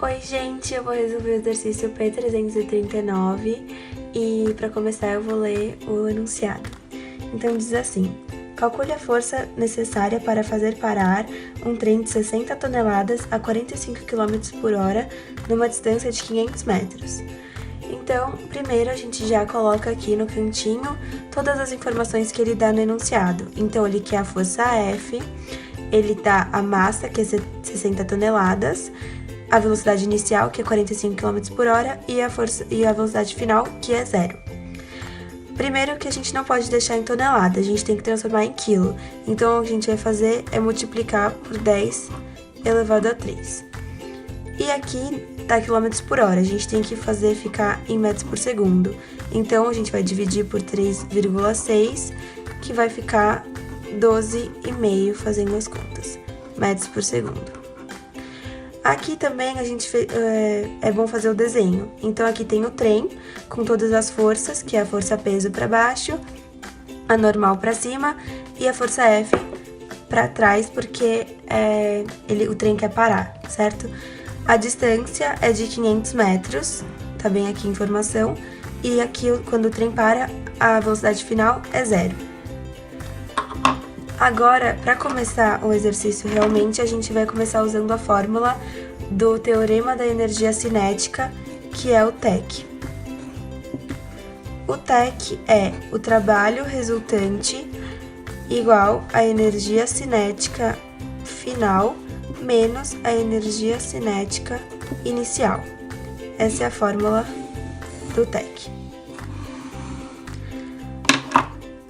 Oi gente, eu vou resolver o exercício P339 e para começar eu vou ler o enunciado. Então diz assim: calcule a força necessária para fazer parar um trem de 60 toneladas a 45 km por hora numa distância de 500 metros. Então, primeiro a gente já coloca aqui no cantinho todas as informações que ele dá no enunciado. Então ele quer a força F, ele dá a massa, que é 60 toneladas, a velocidade inicial, que é 45 km por hora, e a velocidade final, que é 0. Primeiro que a gente não pode deixar em tonelada, a gente tem que transformar em quilo. Então, o que a gente vai fazer é multiplicar por 10 elevado a 3. E aqui tá quilômetros por hora, a gente tem que fazer ficar em metros por segundo. Então, a gente vai dividir por 3,6, que vai ficar 12,5 fazendo as contas, metros por segundo. Aqui também a gente é bom fazer o desenho. Então aqui tem o trem com todas as forças, que é a força peso para baixo, a normal para cima e a força F para trás, porque o trem quer parar, certo? A distância é de 500 metros, tá bem aqui a informação, e aqui quando o trem para, a velocidade final é 0. Agora, para começar o exercício realmente, a gente vai começar usando a fórmula do Teorema da Energia Cinética, que é o TEC. O TEC é o trabalho resultante igual à energia cinética final menos a energia cinética inicial. Essa é a fórmula do TEC.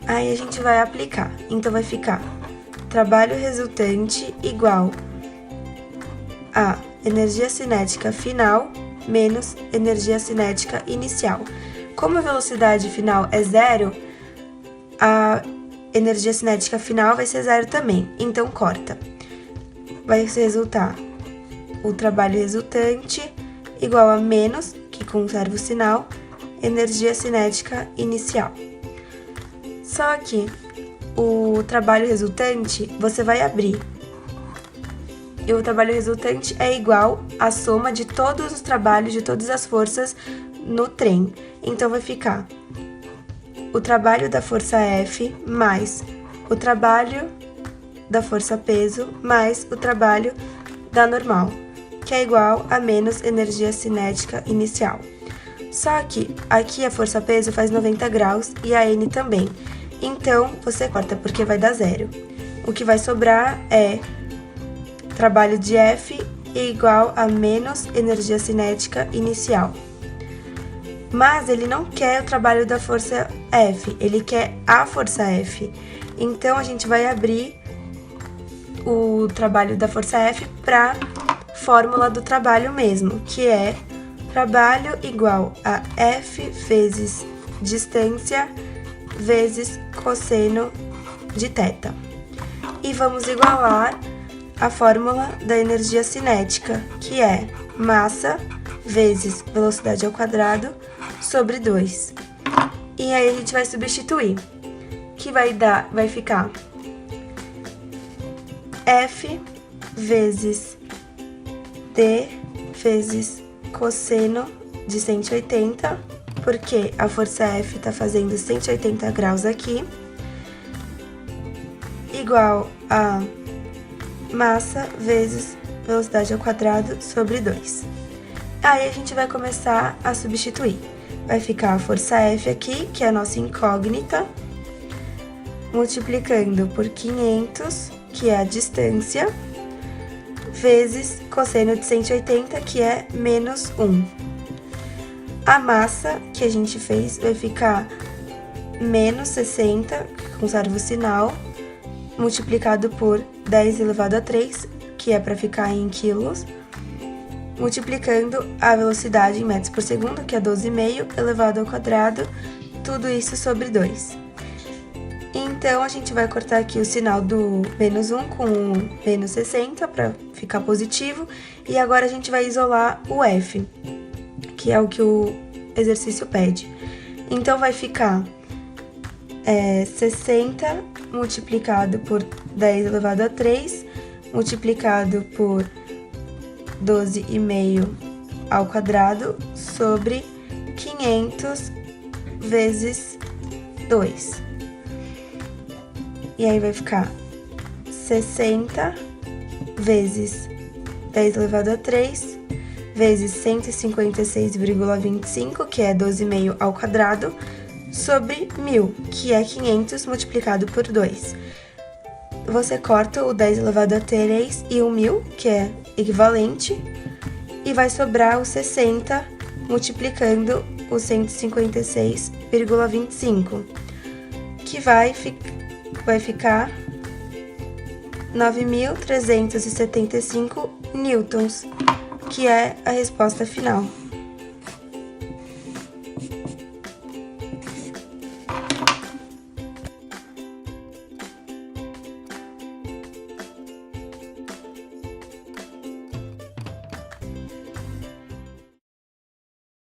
Aí a gente vai aplicar, então vai ficar trabalho resultante igual a energia cinética final menos energia cinética inicial. Como a velocidade final é 0, a energia cinética final vai ser 0 também, então corta. Vai resultar o trabalho resultante igual a menos, que conserva o sinal, energia cinética inicial. Só que o trabalho resultante você vai abrir. E o trabalho resultante é igual à soma de todos os trabalhos, de todas as forças no trem. Então vai ficar o trabalho da força F mais o trabalho da força peso mais o trabalho da normal, que é igual a menos energia cinética inicial. Só que aqui a força peso faz 90 graus e a N também. Então, você corta porque vai dar 0. O que vai sobrar é trabalho de F igual a menos energia cinética inicial. Mas ele não quer o trabalho da força F, ele quer a força F. Então, a gente vai abrir o trabalho da força F para fórmula do trabalho mesmo, que é trabalho igual a F vezes distância vezes cosseno de θ. E vamos igualar a fórmula da energia cinética, que é massa vezes velocidade ao quadrado sobre 2. E aí a gente vai substituir, que vai ficar F vezes D vezes cosseno de 180, porque a força F está fazendo 180 graus aqui, igual a massa vezes velocidade ao quadrado sobre 2. Aí a gente vai começar a substituir. Vai ficar a força F aqui, que é a nossa incógnita, multiplicando por 500, que é a distância, vezes cosseno de 180, que é menos 1. A massa que a gente fez vai ficar menos 60, que conserva o sinal, multiplicado por 10 elevado a 3, que é para ficar em quilos, multiplicando a velocidade em metros por segundo, que é 12,5 elevado ao quadrado, tudo isso sobre 2. Então, a gente vai cortar aqui o sinal do menos 1 com o menos 60 para ficar positivo, e agora a gente vai isolar o F, que é o que o exercício pede. Então, vai ficar 60 multiplicado por 10 elevado a 3, multiplicado por 12,5 ao quadrado sobre 500 vezes 2. E aí vai ficar 60 vezes 10 elevado a 3 vezes 156,25, que é 12,5 ao quadrado, sobre 1.000, que é 500 multiplicado por 2. Você corta o 10 elevado a 3 e o 1.000, que é equivalente, e vai sobrar o 60 multiplicando o 156,25, que vai ficar 9.375 newtons, que é a resposta final.